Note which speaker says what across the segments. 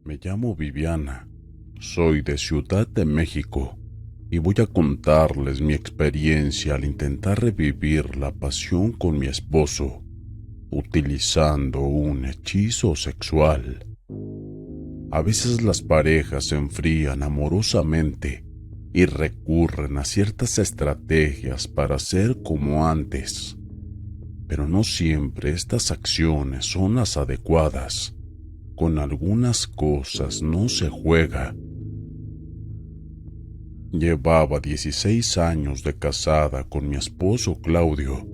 Speaker 1: Me llamo Viviana, soy de Ciudad de México y voy a contarles mi experiencia al intentar revivir la pasión con mi esposo, utilizando un hechizo sexual. A veces las parejas se enfrían amorosamente y recurren a ciertas estrategias para ser como antes, pero no siempre estas acciones son las adecuadas. Con algunas cosas no se juega. Llevaba 16 años de casada con mi esposo Claudio.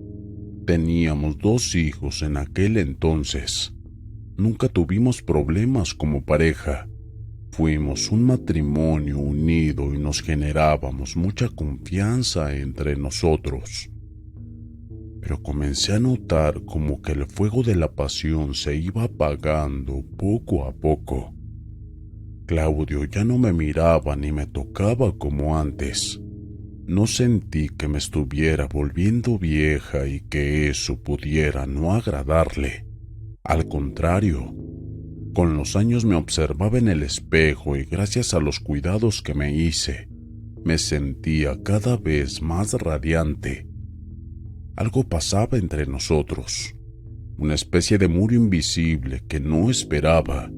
Speaker 1: Teníamos 2 hijos en aquel entonces. Nunca tuvimos problemas como pareja. Fuimos un matrimonio unido y nos generábamos mucha confianza entre nosotros. Pero comencé a notar como que el fuego de la pasión se iba apagando poco a poco. Claudio ya no me miraba ni me tocaba como antes. No sentí que me estuviera volviendo vieja y que eso pudiera no agradarle. Al contrario, con los años me observaba en el espejo y gracias a los cuidados que me hice, me sentía cada vez más radiante. Algo pasaba entre nosotros, una especie de muro invisible que no esperaba.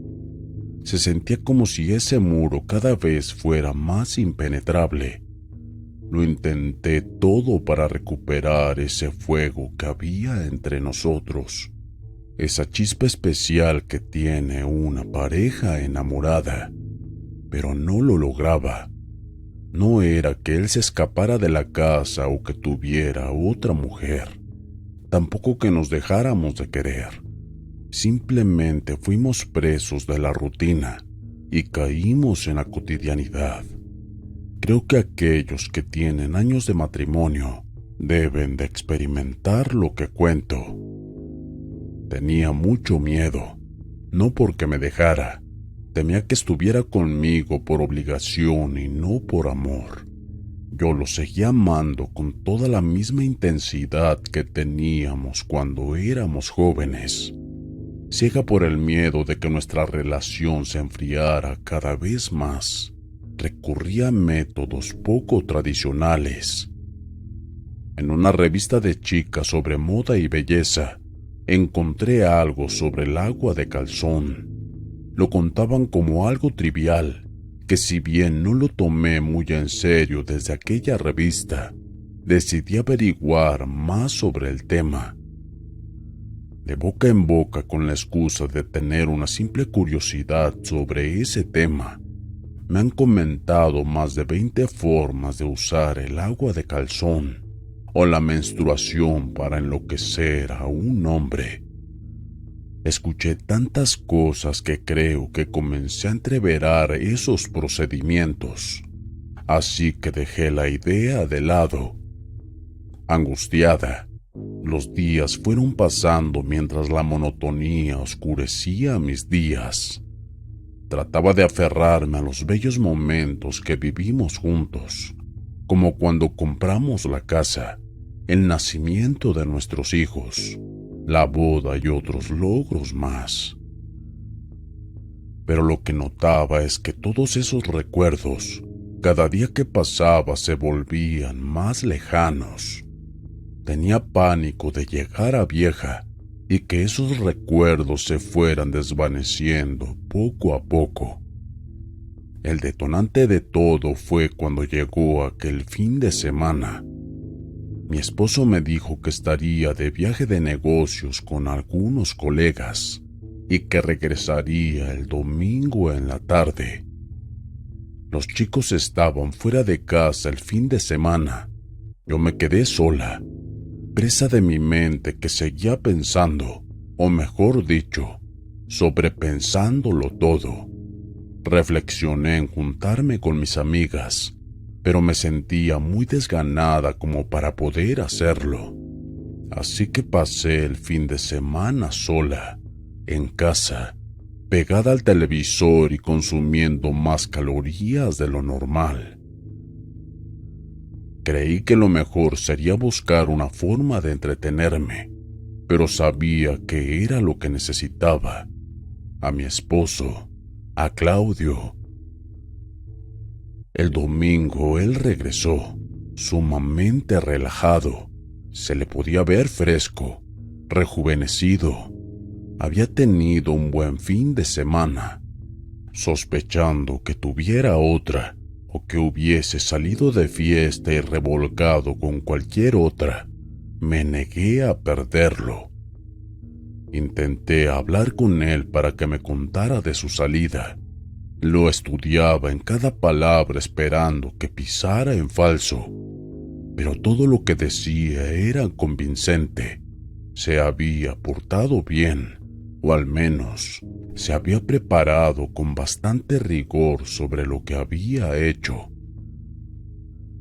Speaker 1: Se sentía como si ese muro cada vez fuera más impenetrable. Lo intenté todo para recuperar ese fuego que había entre nosotros, esa chispa especial que tiene una pareja enamorada, pero no lo lograba. No era que él se escapara de la casa o que tuviera otra mujer, tampoco que nos dejáramos de querer. Simplemente fuimos presos de la rutina y caímos en la cotidianidad. Creo que aquellos que tienen años de matrimonio deben de experimentar lo que cuento. Tenía mucho miedo, no porque me dejara. Temía que estuviera conmigo por obligación y no por amor. Yo lo seguía amando con toda la misma intensidad que teníamos cuando éramos jóvenes. Ciega por el miedo de que nuestra relación se enfriara cada vez más, recurría a métodos poco tradicionales. En una revista de chicas sobre moda y belleza, encontré algo sobre el agua de calzón. Lo contaban como algo trivial, que si bien no lo tomé muy en serio desde aquella revista, decidí averiguar más sobre el tema. De boca en boca, con la excusa de tener una simple curiosidad sobre ese tema, me han comentado más de 20 formas de usar el agua de calzón o la menstruación para enloquecer a un hombre. Escuché tantas cosas que creo que comencé a entreverar esos procedimientos, así que dejé la idea de lado. Angustiada, los días fueron pasando mientras la monotonía oscurecía mis días. Trataba de aferrarme a los bellos momentos que vivimos juntos, como cuando compramos la casa, el nacimiento de nuestros hijos, la boda y otros logros más. Pero lo que notaba es que todos esos recuerdos, cada día que pasaba, se volvían más lejanos. Tenía pánico de llegar a vieja y que esos recuerdos se fueran desvaneciendo poco a poco. El detonante de todo fue cuando llegó aquel fin de semana. Mi esposo me dijo que estaría de viaje de negocios con algunos colegas y que regresaría el domingo en la tarde. Los chicos estaban fuera de casa el fin de semana. Yo me quedé sola, presa de mi mente que seguía pensando, o mejor dicho, sobrepensándolo todo. Reflexioné en juntarme con mis amigas, pero me sentía muy desganada como para poder hacerlo. Así que pasé el fin de semana sola, en casa, pegada al televisor y consumiendo más calorías de lo normal. Creí que lo mejor sería buscar una forma de entretenerme, pero sabía que era lo que necesitaba, a mi esposo. a Claudio. El domingo él regresó, sumamente relajado. Se le podía ver fresco, rejuvenecido. Había tenido un buen fin de semana. Sospechando que tuviera otra, o que hubiese salido de fiesta y revolcado con cualquier otra, me negué a perderlo. Intenté hablar con él para que me contara de su salida. Lo estudiaba en cada palabra esperando que pisara en falso, pero todo lo que decía era convincente. Se había portado bien, o al menos se había preparado con bastante rigor sobre lo que había hecho.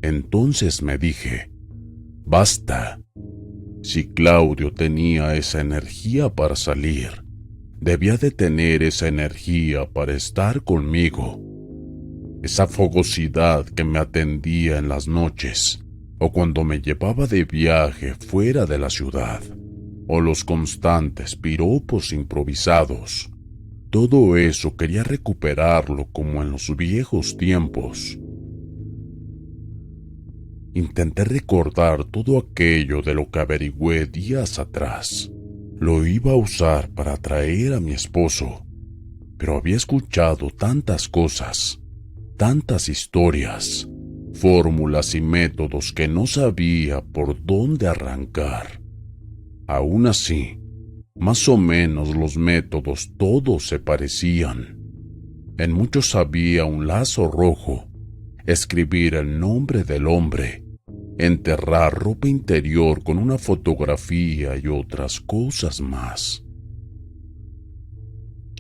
Speaker 1: Entonces me dije, basta. Si Claudio tenía esa energía para salir, debía de tener esa energía para estar conmigo. Esa fogosidad que me atendía en las noches, o cuando me llevaba de viaje fuera de la ciudad, o los constantes piropos improvisados. Todo eso quería recuperarlo como en los viejos tiempos. Intenté recordar todo aquello de lo que averigüé días atrás. Lo iba a usar para atraer a mi esposo, pero había escuchado tantas cosas, tantas historias, fórmulas y métodos que no sabía por dónde arrancar. Aún así, más o menos los métodos todos se parecían. En muchos había un lazo rojo, escribir el nombre del hombre, enterrar ropa interior con una fotografía y otras cosas más.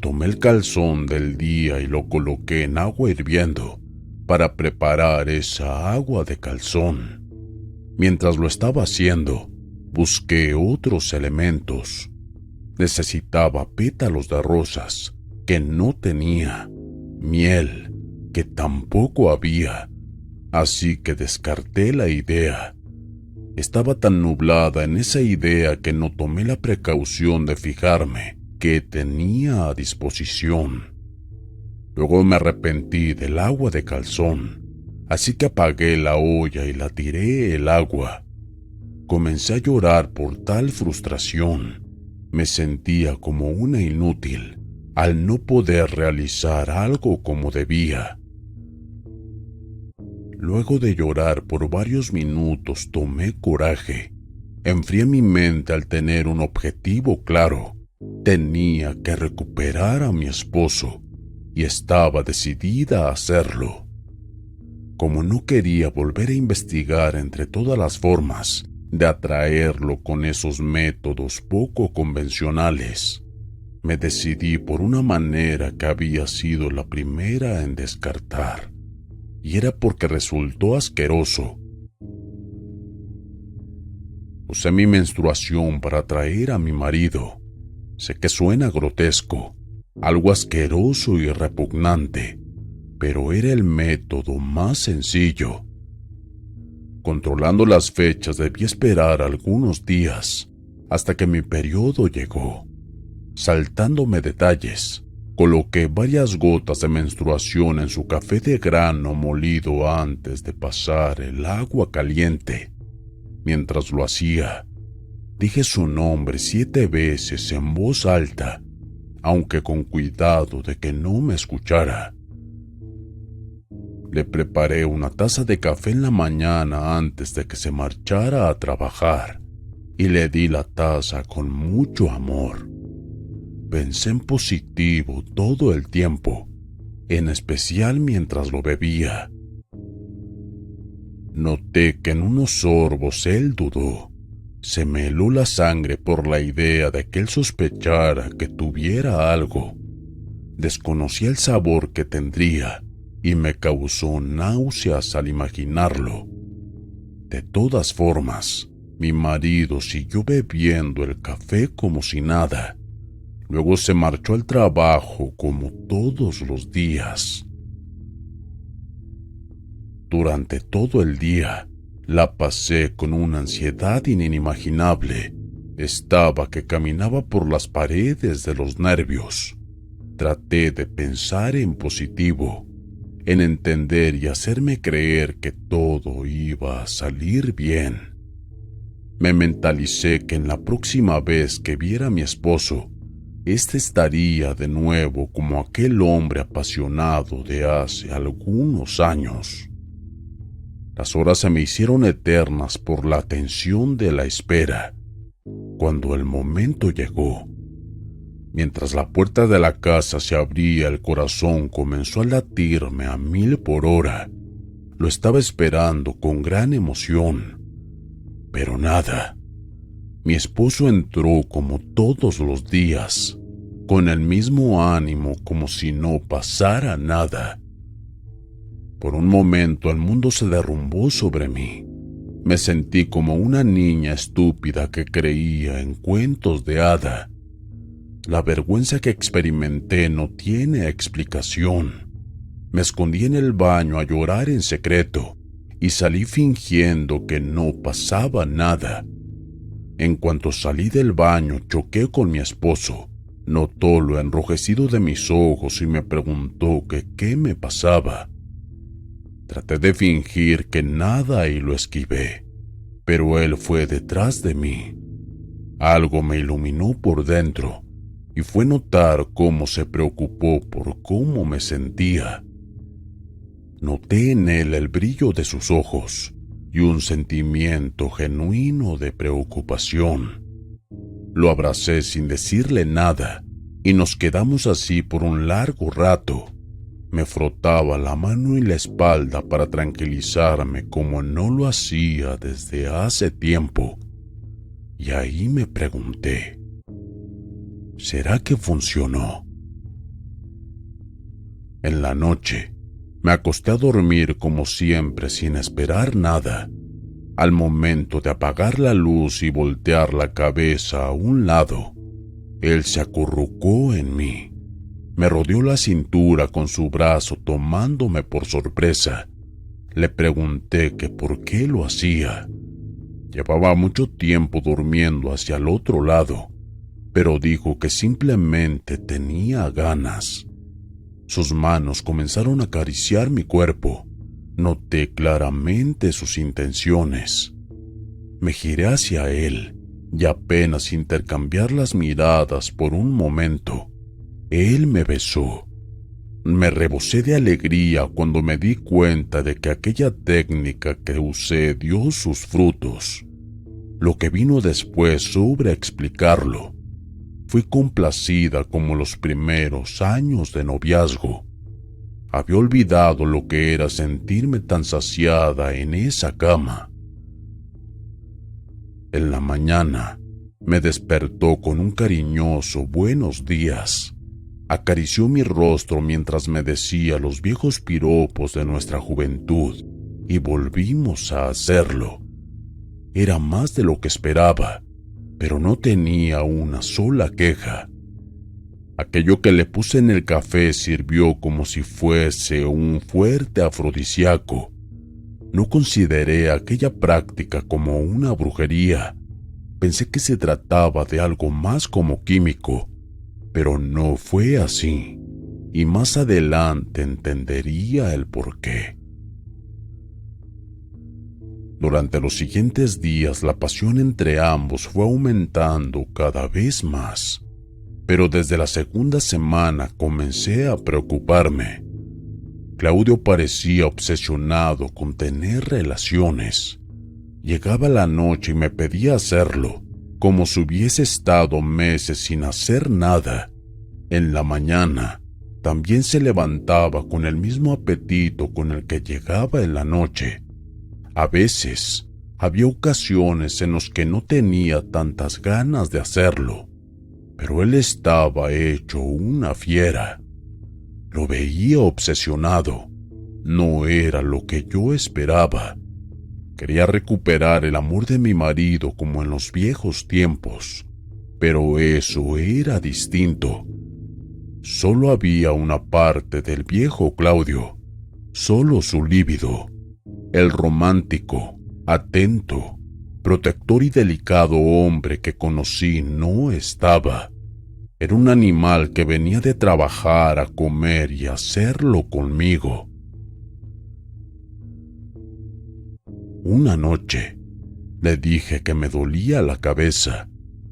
Speaker 1: Tomé el calzón del día y lo coloqué en agua hirviendo para preparar esa agua de calzón. Mientras lo estaba haciendo, busqué otros elementos. Necesitaba pétalos de rosas, que no tenía, miel, que tampoco había, así que descarté la idea. Estaba tan nublada en esa idea que no tomé la precaución de fijarme qué tenía a disposición. Luego me arrepentí del agua de calzón, así que apagué la olla y la tiré el agua. Comencé a llorar por tal frustración. Me sentía como una inútil al no poder realizar algo como debía. Luego de llorar por varios minutos tomé coraje. Enfrié mi mente al tener un objetivo claro. Tenía que recuperar a mi esposo y estaba decidida a hacerlo. Como no quería volver a investigar entre todas las formas de atraerlo con esos métodos poco convencionales, me decidí por una manera que había sido la primera en descartar, y era porque resultó asqueroso. Usé mi menstruación para atraer a mi marido. Sé que suena grotesco, algo asqueroso y repugnante, pero era el método más sencillo. Controlando las fechas debí esperar algunos días hasta que mi periodo llegó. Saltándome detalles, coloqué varias gotas de menstruación en su café de grano molido antes de pasar el agua caliente. Mientras lo hacía, dije su nombre 7 veces en voz alta, aunque con cuidado de que no me escuchara. Le preparé una taza de café en la mañana antes de que se marchara a trabajar y le di la taza con mucho amor. Pensé en positivo todo el tiempo, en especial mientras lo bebía. Noté que en unos sorbos él dudó. Se me heló la sangre por la idea de que él sospechara que tuviera algo. Desconocía el sabor que tendría y me causó náuseas al imaginarlo. De todas formas, mi marido siguió bebiendo el café como si nada. Luego se marchó al trabajo como todos los días. Durante todo el día, la pasé con una ansiedad inimaginable. Estaba que caminaba por las paredes de los nervios. traté de pensar en positivo, en entender y hacerme creer que todo iba a salir bien. Me mentalicé que en la próxima vez que viera a mi esposo, este estaría de nuevo como aquel hombre apasionado de hace algunos años. Las horas se me hicieron eternas por la tensión de la espera. Cuando el momento llegó, mientras la puerta de la casa se abría, el corazón comenzó a latirme a 1000 por hora. Lo estaba esperando con gran emoción, pero nada. Mi esposo entró como todos los días, con el mismo ánimo como si no pasara nada. Por un momento el mundo se derrumbó sobre mí. Me sentí como una niña estúpida que creía en cuentos de hada. La vergüenza que experimenté no tiene explicación. Me escondí en el baño a llorar en secreto y salí fingiendo que no pasaba nada. En cuanto salí del baño, choqué con mi esposo. Notó lo enrojecido de mis ojos y me preguntó que qué me pasaba. Traté de fingir que nada y lo esquivé, pero él fue detrás de mí. Algo me iluminó por dentro y fue notar cómo se preocupó por cómo me sentía. Noté en él el brillo de sus ojos y un sentimiento genuino de preocupación. Lo abracé sin decirle nada y nos quedamos así por un largo rato. Me frotaba la mano y la espalda para tranquilizarme como no lo hacía desde hace tiempo. Y ahí me pregunté, ¿será que funcionó? En la noche, me acosté a dormir como siempre sin esperar nada. Al momento de apagar la luz y voltear la cabeza a un lado, él se acurrucó en mí. Me rodeó la cintura con su brazo tomándome por sorpresa. Le pregunté que por qué lo hacía. Llevaba mucho tiempo durmiendo hacia el otro lado, pero dijo que simplemente tenía ganas. Sus manos comenzaron a acariciar mi cuerpo. Noté claramente sus intenciones. Me giré hacia él y apenas intercambiar las miradas por un momento, él me besó. Me rebosé de alegría cuando me di cuenta de que aquella técnica que usé dio sus frutos. Lo que vino después sobre explicarlo. Fui complacida como los primeros años de noviazgo. Había olvidado lo que era sentirme tan saciada en esa cama. En la mañana, me despertó con un cariñoso buenos días. Acarició mi rostro mientras me decía los viejos piropos de nuestra juventud y volvimos a hacerlo. Era más de lo que esperaba, pero no tenía una sola queja. Aquello que le puse en el café sirvió como si fuese un fuerte afrodisíaco. No consideré aquella práctica como una brujería. Pensé que se trataba de algo más como químico, pero no fue así, y más adelante entendería el porqué. Durante los siguientes días la pasión entre ambos fue aumentando cada vez más, pero desde la segunda semana comencé a preocuparme. Claudio parecía obsesionado con tener relaciones. Llegaba la noche y me pedía hacerlo, como si hubiese estado meses sin hacer nada. En la mañana, también se levantaba con el mismo apetito con el que llegaba en la noche. A veces, había ocasiones en las que no tenía tantas ganas de hacerlo, pero él estaba hecho una fiera. Lo veía obsesionado. No era lo que yo esperaba. Quería recuperar el amor de mi marido como en los viejos tiempos, pero eso era distinto. Solo había una parte del viejo Claudio, solo su líbido. El romántico, atento, protector y delicado hombre que conocí no estaba. Era un animal que venía de trabajar a comer y a hacerlo conmigo. Una noche le dije que me dolía la cabeza,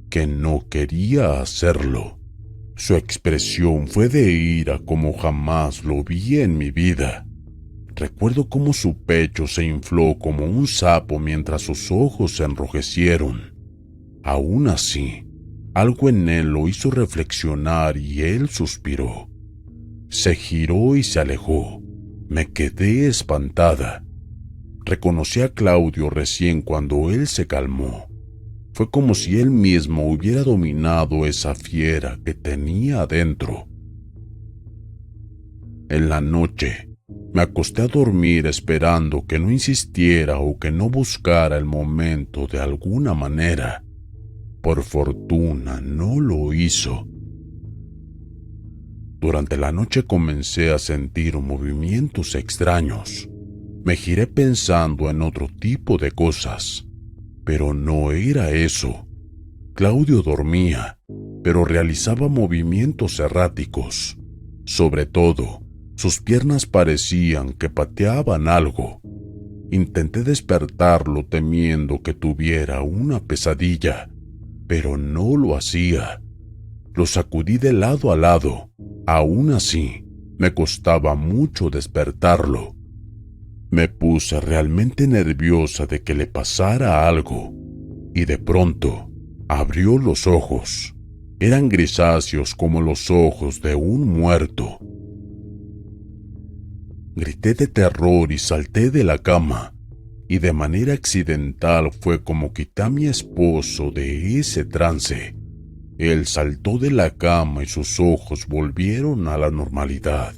Speaker 1: que no quería hacerlo. Su expresión fue de ira como jamás lo vi en mi vida. Recuerdo cómo su pecho se infló como un sapo mientras sus ojos se enrojecieron. Aún así, algo en él lo hizo reflexionar y él suspiró. Se giró y se alejó. Me quedé espantada. Reconocí a Claudio recién cuando él se calmó. Fue como si él mismo hubiera dominado esa fiera que tenía adentro. En la noche, me acosté a dormir esperando que no insistiera o que no buscara el momento de alguna manera. Por fortuna, no lo hizo. Durante la noche comencé a sentir movimientos extraños. Me giré pensando en otro tipo de cosas, pero no era eso. Claudio dormía, pero realizaba movimientos erráticos. Sobre todo, sus piernas parecían que pateaban algo. Intenté despertarlo temiendo que tuviera una pesadilla, pero no lo hacía. Lo sacudí de lado a lado. Aún así, me costaba mucho despertarlo. Me puse realmente nerviosa de que le pasara algo, y de pronto abrió los ojos. Eran grisáceos como los ojos de un muerto. Grité de terror y salté de la cama, y de manera accidental fue como quité a mi esposo de ese trance. Él saltó de la cama y sus ojos volvieron a la normalidad.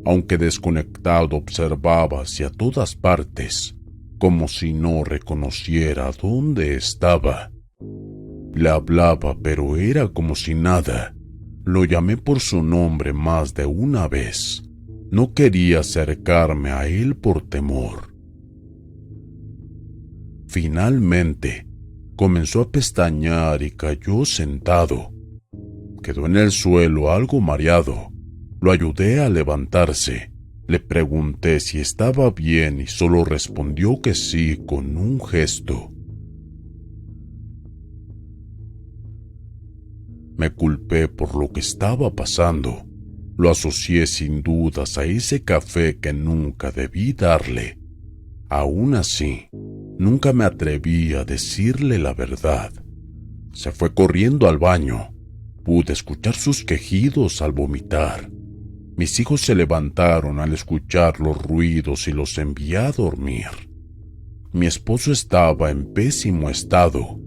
Speaker 1: Aunque desconectado observaba hacia todas partes, como si no reconociera dónde estaba. Le hablaba, pero era como si nada. Lo llamé por su nombre más de una vez. No quería acercarme a él por temor. Finalmente, comenzó a pestañear y cayó sentado. Quedó en el suelo algo mareado. Lo ayudé a levantarse. Le pregunté si estaba bien y solo respondió que sí con un gesto. Me culpé por lo que estaba pasando. Lo asocié sin dudas a ese café que nunca debí darle. Aún así, nunca me atreví a decirle la verdad. Se fue corriendo al baño. Pude escuchar sus quejidos al vomitar. Mis hijos se levantaron al escuchar los ruidos y los envié a dormir. Mi esposo estaba en pésimo estado.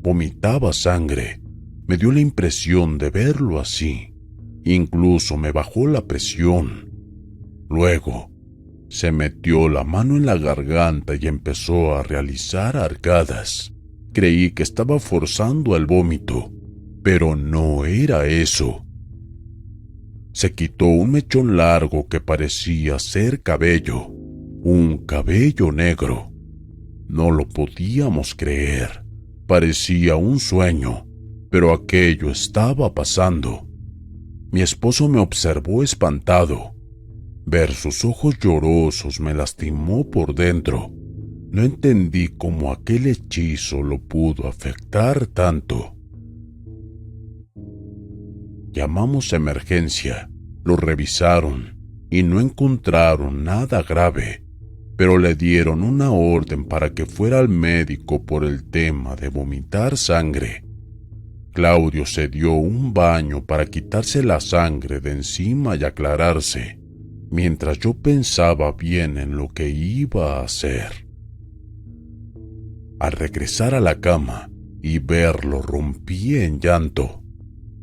Speaker 1: Vomitaba sangre. Me dio la impresión de verlo así. Incluso me bajó la presión. Luego, se metió la mano en la garganta y empezó a realizar arcadas. Creí que estaba forzando el vómito, pero no era eso. Se quitó un mechón largo que parecía ser cabello, un cabello negro. No lo podíamos creer. Parecía un sueño, pero aquello estaba pasando. Mi esposo me observó espantado. Ver sus ojos llorosos me lastimó por dentro. No entendí cómo aquel hechizo lo pudo afectar tanto. Llamamos a emergencia, lo revisaron y no encontraron nada grave, pero le dieron una orden para que fuera al médico por el tema de vomitar sangre. Claudio se dio un baño para quitarse la sangre de encima y aclararse, mientras yo pensaba bien en lo que iba a hacer. Al regresar a la cama y verlo, rompí en llanto.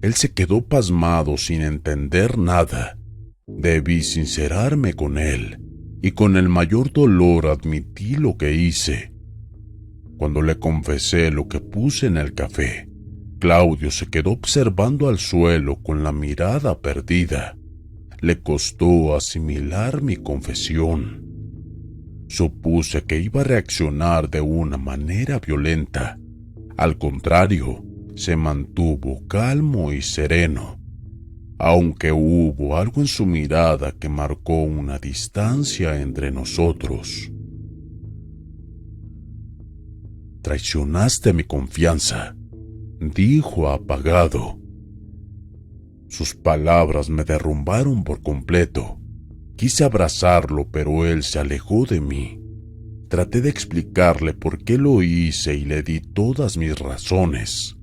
Speaker 1: Él se quedó pasmado sin entender nada. Debí sincerarme con él, y con el mayor dolor admití lo que hice. Cuando le confesé lo que puse en el café, Claudio se quedó observando al suelo con la mirada perdida. Le costó asimilar mi confesión. Supuse que iba a reaccionar de una manera violenta. Al contrario, se mantuvo calmo y sereno, aunque hubo algo en su mirada que marcó una distancia entre nosotros. «Traicionaste mi confianza», dijo apagado. Sus palabras me derrumbaron por completo. Quise abrazarlo, pero él se alejó de mí. Traté de explicarle por qué lo hice y le di todas mis razones.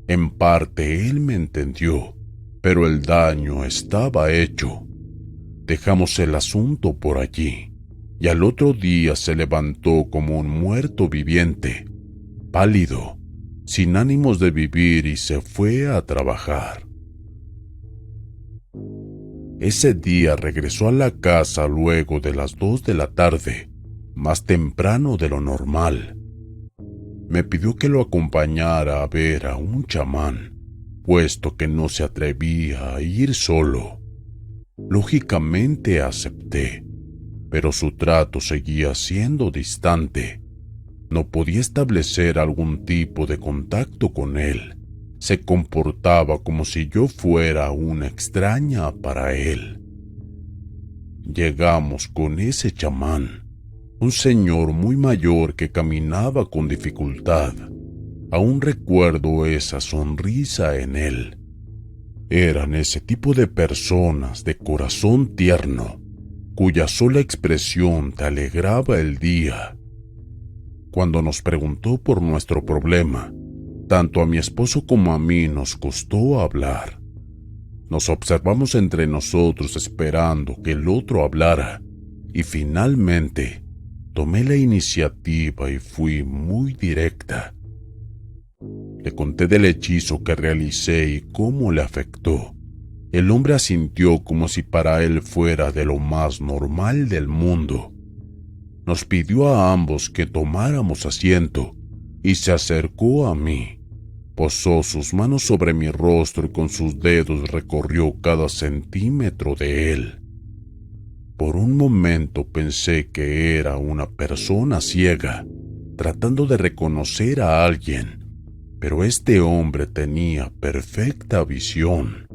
Speaker 1: En parte él me entendió, pero el daño estaba hecho. Dejamos el asunto por allí, y al otro día se levantó como un muerto viviente, pálido, sin ánimos de vivir, y se fue a trabajar. Ese día regresó a la casa luego de las 2 de la tarde, más temprano de lo normal. Me pidió que lo acompañara a ver a un chamán, puesto que no se atrevía a ir solo. Lógicamente acepté, pero su trato seguía siendo distante. No podía establecer algún tipo de contacto con él. Se comportaba como si yo fuera una extraña para él. Llegamos con ese chamán, un señor muy mayor que caminaba con dificultad. Aún recuerdo esa sonrisa en él. Eran ese tipo de personas de corazón tierno, cuya sola expresión te alegraba el día. Cuando nos preguntó por nuestro problema, tanto a mi esposo como a mí nos costó hablar. Nos observamos entre nosotros esperando que el otro hablara, y finalmente tomé la iniciativa y fui muy directa. Le conté del hechizo que realicé y cómo le afectó. El hombre asintió como si para él fuera de lo más normal del mundo. Nos pidió a ambos que tomáramos asiento y se acercó a mí. Posó sus manos sobre mi rostro y con sus dedos recorrió cada centímetro de él. Por un momento pensé que era una persona ciega, tratando de reconocer a alguien, pero este hombre tenía perfecta visión.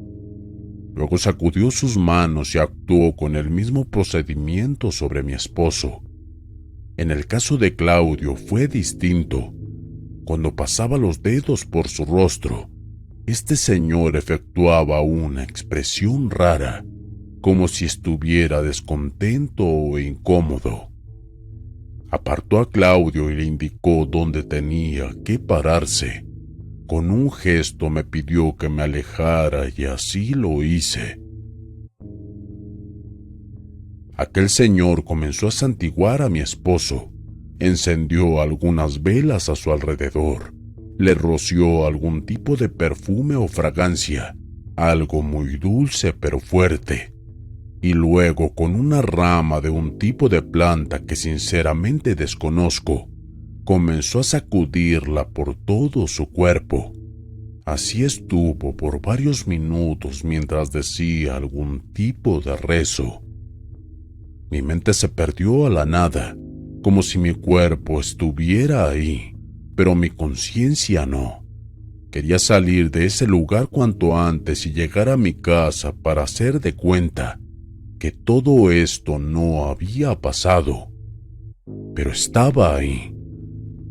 Speaker 1: Luego sacudió sus manos y actuó con el mismo procedimiento sobre mi esposo. En el caso de Claudio fue distinto. Cuando pasaba los dedos por su rostro, este señor efectuaba una expresión rara, como si estuviera descontento o incómodo. Apartó a Claudio y le indicó dónde tenía que pararse. Con un gesto me pidió que me alejara y así lo hice. Aquel señor comenzó a santiguar a mi esposo. Encendió algunas velas a su alrededor, le roció algún tipo de perfume o fragancia, algo muy dulce pero fuerte, y luego con una rama de un tipo de planta que sinceramente desconozco, comenzó a sacudirla por todo su cuerpo. Así estuvo por varios minutos mientras decía algún tipo de rezo. Mi mente se perdió a la nada, como si mi cuerpo estuviera ahí, pero mi conciencia no. Quería salir de ese lugar cuanto antes y llegar a mi casa para hacer de cuenta que todo esto no había pasado. Pero estaba ahí,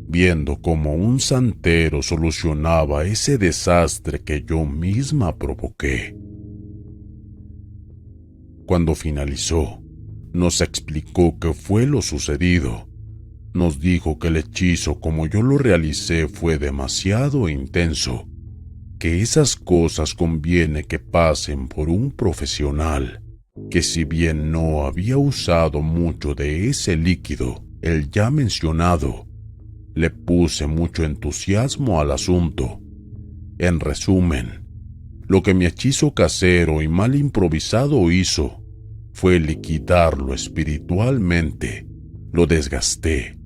Speaker 1: viendo cómo un santero solucionaba ese desastre que yo misma provoqué. Cuando finalizó, nos explicó qué fue lo sucedido. Nos dijo que el hechizo como yo lo realicé fue demasiado intenso, que esas cosas conviene que pasen por un profesional, que si bien no había usado mucho de ese líquido, el ya mencionado, le puse mucho entusiasmo al asunto. En resumen, lo que mi hechizo casero y mal improvisado hizo fue liquidarlo espiritualmente. Lo desgasté,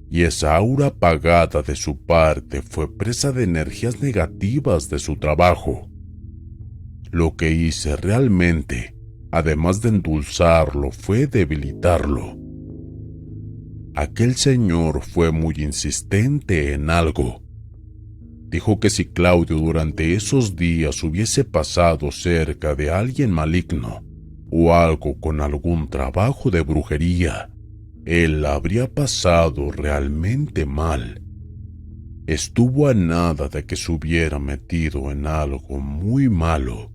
Speaker 1: y esa aura apagada de su parte fue presa de energías negativas de su trabajo. Lo que hice realmente, además de endulzarlo, fue debilitarlo. Aquel señor fue muy insistente en algo. Dijo que si Claudio durante esos días hubiese pasado cerca de alguien maligno o algo con algún trabajo de brujería, él la habría pasado realmente mal. Estuvo a nada de que se hubiera metido en algo muy malo.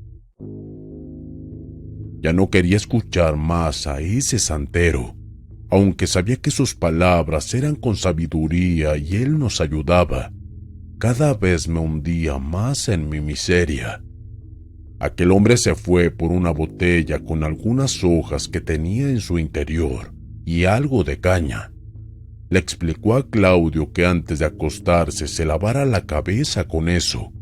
Speaker 1: Ya no quería escuchar más a ese santero, aunque sabía que sus palabras eran con sabiduría y él nos ayudaba. Cada vez me hundía más en mi miseria. Aquel hombre se fue por una botella con algunas hojas que tenía en su interior y algo de caña. Le explicó a Claudio que antes de acostarse se lavara la cabeza con eso,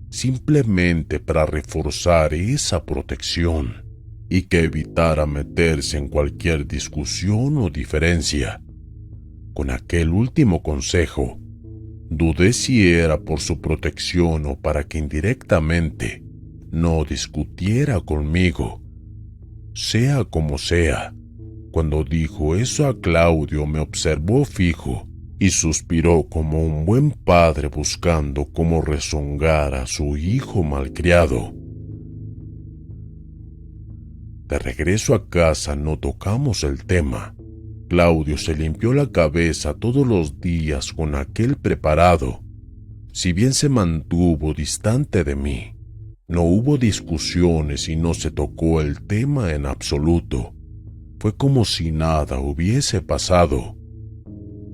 Speaker 1: simplemente para reforzar esa protección, y que evitara meterse en cualquier discusión o diferencia. Con aquel último consejo, dudé si era por su protección o para que indirectamente no discutiera conmigo. Sea como sea, cuando dijo eso a Claudio me observó fijo y suspiró como un buen padre buscando cómo rezongar a su hijo malcriado. De regreso a casa no tocamos el tema. Claudio se limpió la cabeza todos los días con aquel preparado. Si bien se mantuvo distante de mí, no hubo discusiones y no se tocó el tema en absoluto. Fue como si nada hubiese pasado.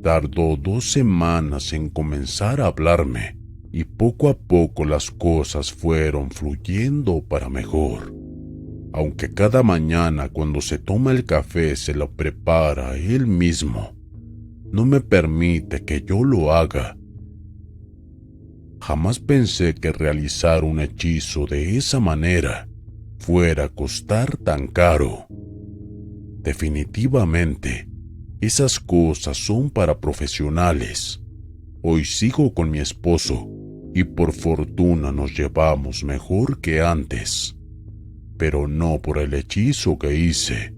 Speaker 1: Tardó 2 semanas en comenzar a hablarme y poco a poco las cosas fueron fluyendo para mejor. Aunque cada mañana cuando se toma el café se lo prepara él mismo, no me permite que yo lo haga. Jamás pensé que realizar un hechizo de esa manera fuera a costar tan caro. Definitivamente, esas cosas son para profesionales. Hoy sigo con mi esposo y por fortuna nos llevamos mejor que antes. Pero no por el hechizo que hice,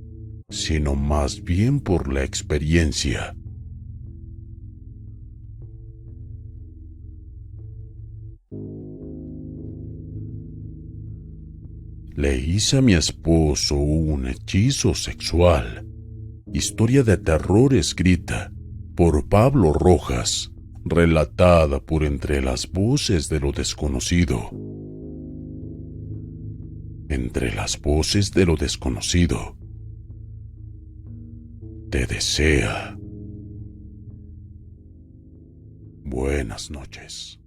Speaker 1: sino más bien por la experiencia. Le hice a mi esposo un hechizo sexual. Historia de terror escrita por Pablo Rojas, relatada por Entre las Voces de lo Desconocido. Entre las voces de lo desconocido. Te desea. Buenas noches.